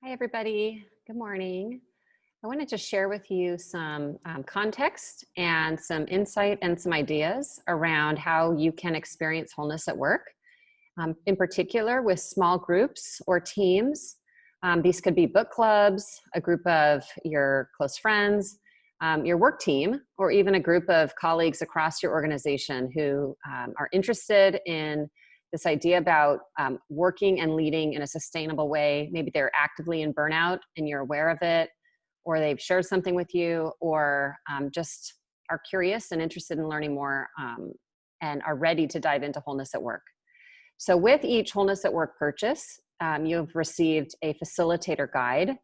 Hi, everybody. Good morning. I wanted to share with you some context and some insight and some ideas around how you can experience wholeness at work, in particular with small groups or teams. These could be book clubs, a group of your close friends, your work team, or even a group of colleagues across your organization who are interested in this idea about working and leading in a sustainable way. Maybe they're actively in burnout and you're aware of it, or they've shared something with you, or just are curious and interested in learning more and are ready to dive into wholeness at work. So with each wholeness at work purchase, you've received a facilitator guide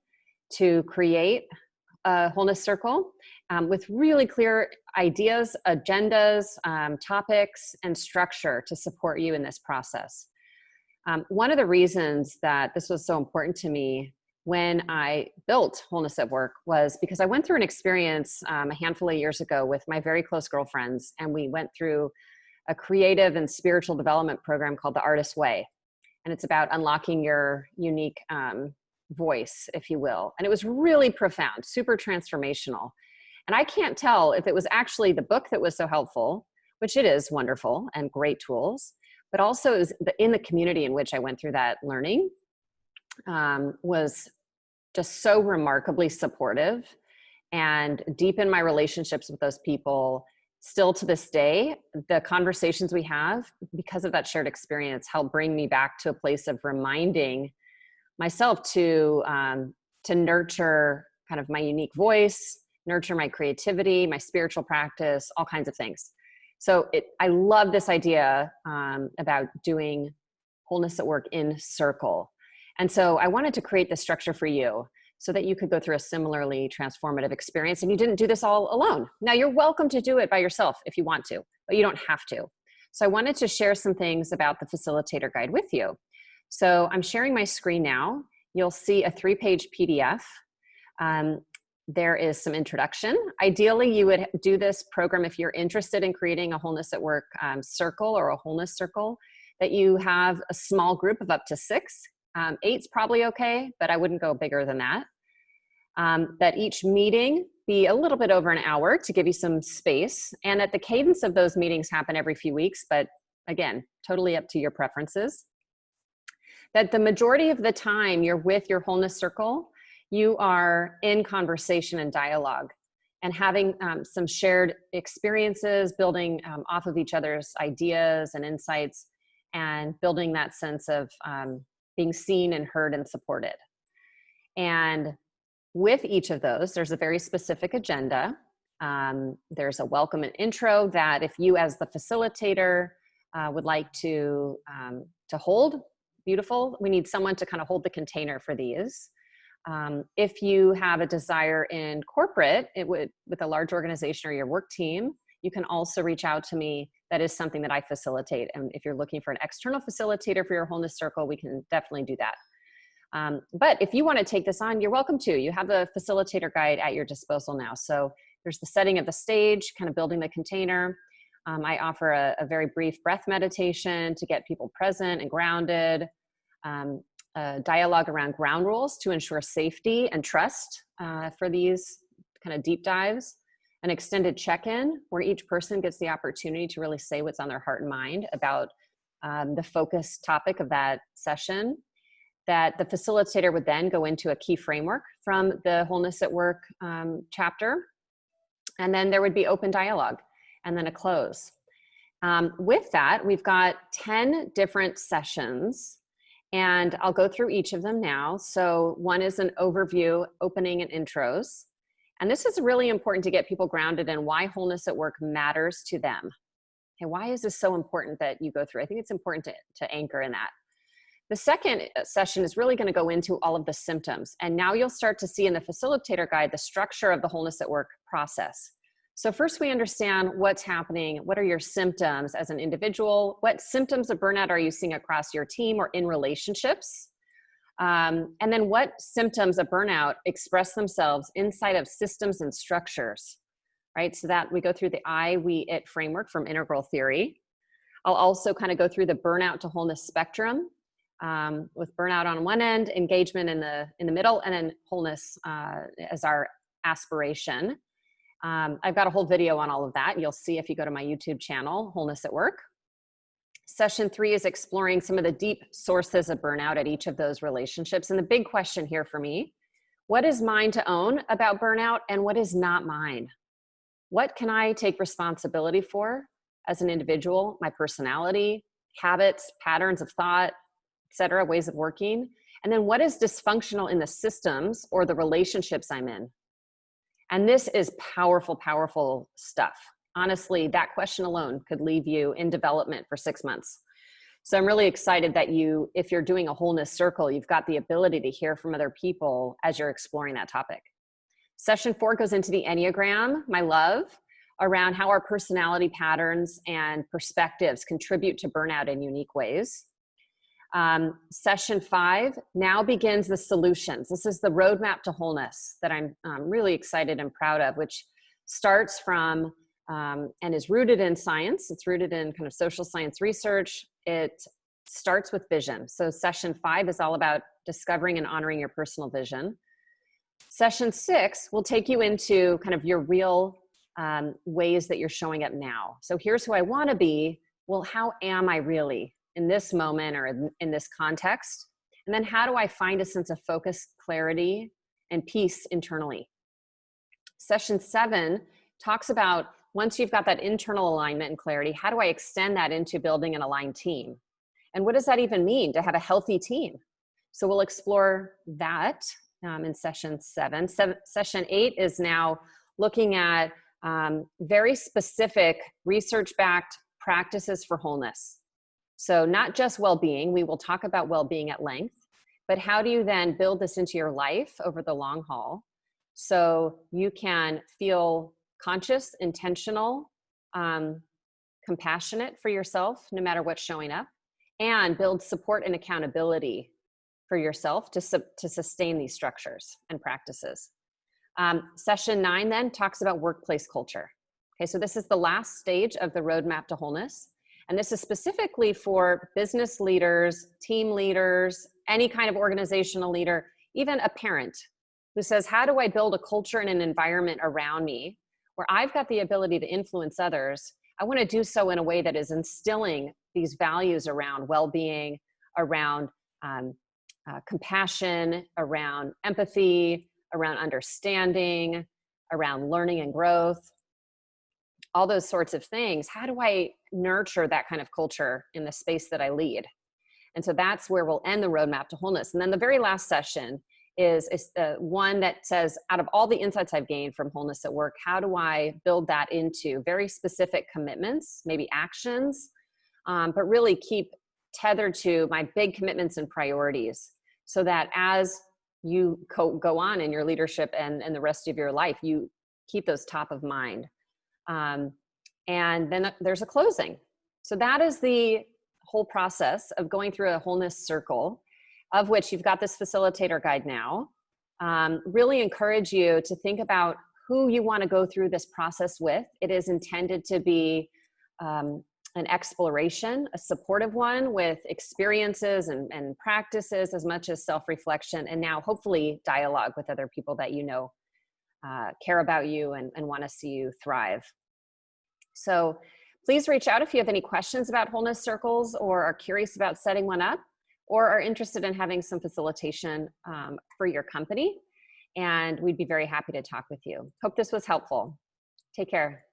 to create a wholeness circle with really clear ideas, agendas, topics, and structure to support you in this process. One of the reasons that this was so important to me when I built Wholeness at Work was because I went through an experience a handful of years ago with my very close girlfriends, and we went through a creative and spiritual development program called The Artist's Way. And it's about unlocking your unique voice, if you will. And it was really profound, super transformational. And I can't tell if it was actually the book that was so helpful, which it is wonderful and great tools, but also it was in the community in which I went through that learning was just so remarkably supportive and deepened my relationships with those people. Still to this day, the conversations we have because of that shared experience help bring me back to a place of reminding myself to nurture kind of my unique voice, nurture my creativity, my spiritual practice, all kinds of things. So I love this idea about doing wholeness at work in circle. And so I wanted to create this structure for you so that you could go through a similarly transformative experience and you didn't do this all alone. Now you're welcome to do it by yourself if you want to, but you don't have to. So I wanted to share some things about the facilitator guide with you. So I'm sharing my screen now. You'll see a 3-page PDF. There is some introduction. Ideally, you would do this program if you're interested in creating a wholeness at work circle or a wholeness circle, that you have a small group of up to 6. 8's probably okay, but I wouldn't go bigger than that. That each meeting be a little bit over an hour to give you some space, and that the cadence of those meetings happen every few weeks, but again, totally up to your preferences. That the majority of the time you're with your wholeness circle, you are in conversation and dialogue and having some shared experiences, building off of each other's ideas and insights, and building that sense of being seen and heard and supported. And with each of those, there's a very specific agenda. There's a welcome and intro that if you as the facilitator would like to hold, beautiful. We need someone to kind of hold the container for these. If you have a desire in corporate, with a large organization or your work team, you can also reach out to me. That is something that I facilitate. And if you're looking for an external facilitator for your wholeness circle, we can definitely do that. But if you want to take this on, you're welcome to. You have the facilitator guide at your disposal now. So there's the setting of the stage, kind of building the container. I offer a very brief breath meditation to get people present and grounded, a dialogue around ground rules to ensure safety and trust for these kind of deep dives, an extended check-in where each person gets the opportunity to really say what's on their heart and mind about the focus topic of that session, that the facilitator would then go into a key framework from the Wholeness at Work chapter, and then there would be open dialogue, and then a close. With that, we've got 10 different sessions, and I'll go through each of them now. So one is an overview, opening and intros. And this is really important to get people grounded in why wholeness at work matters to them. Okay, why is this so important that you go through? I think it's important to anchor in that. The second session is really going to go into all of the symptoms. And now you'll start to see in the facilitator guide the structure of the wholeness at work process. So first we understand what's happening. What are your symptoms as an individual? What symptoms of burnout are you seeing across your team or in relationships? And then what symptoms of burnout express themselves inside of systems and structures, right? So that we go through the I, we, it framework from integral theory. I'll also kind of go through the burnout to wholeness spectrum, with burnout on one end, engagement in the middle, and then wholeness as our aspiration. I've got a whole video on all of that. You'll see if you go to my YouTube channel, Wholeness at Work. Session 3 is exploring some of the deep sources of burnout at each of those relationships. And the big question here for me, what is mine to own about burnout and what is not mine? What can I take responsibility for as an individual, my personality, habits, patterns of thought, etc., ways of working? And then what is dysfunctional in the systems or the relationships I'm in? And this is powerful, powerful stuff. Honestly, that question alone could leave you in development for 6 months. So I'm really excited that if you're doing a wholeness circle, you've got the ability to hear from other people as you're exploring that topic. Session 4 goes into the Enneagram, my love, around how our personality patterns and perspectives contribute to burnout in unique ways. Session 5 now begins the solutions. This is the roadmap to wholeness that I'm really excited and proud of, which starts from and is rooted in science. It's rooted in kind of social science research. It starts with vision. So session 5 is all about discovering and honoring your personal vision. Session 6 will take you into kind of your real ways that you're showing up now. So here's who I want to be. Well, how am I really in this moment or in this context? And then how do I find a sense of focus, clarity, and peace internally? Session 7 talks about once you've got that internal alignment and clarity, how do I extend that into building an aligned team? And what does that even mean to have a healthy team? So we'll explore that in session 7. Session 8 is now looking at very specific research-backed practices for wholeness. So not just well-being, we will talk about well-being at length, but how do you then build this into your life over the long haul so you can feel conscious, intentional, compassionate for yourself, no matter what's showing up, and build support and accountability for yourself to sustain these structures and practices. Session 9 then talks about workplace culture. Okay, so this is the last stage of the roadmap to wholeness. And this is specifically for business leaders, team leaders, any kind of organizational leader, even a parent who says, how do I build a culture and an environment around me where I've got the ability to influence others? I want to do so in a way that is instilling these values around well-being, around compassion, around empathy, around understanding, around learning and growth, all those sorts of things. How do I nurture that kind of culture in the space that I lead? And so that's where we'll end the roadmap to wholeness. And then the very last session is one that says, out of all the insights I've gained from Wholeness at Work, how do I build that into very specific commitments, maybe actions, but really keep tethered to my big commitments and priorities so that as you go on in your leadership and the rest of your life, you keep those top of mind. And then there's a closing. So that is the whole process of going through a wholeness circle, of which you've got this facilitator guide now. Really encourage you to think about who you want to go through this process with. It is intended to be an exploration, a supportive one with experiences and practices as much as self-reflection, and now hopefully dialogue with other people that you know care about you and want to see you thrive. So please reach out if you have any questions about wholeness circles or are curious about setting one up or are interested in having some facilitation for your company. And we'd be very happy to talk with you. Hope this was helpful. Take care.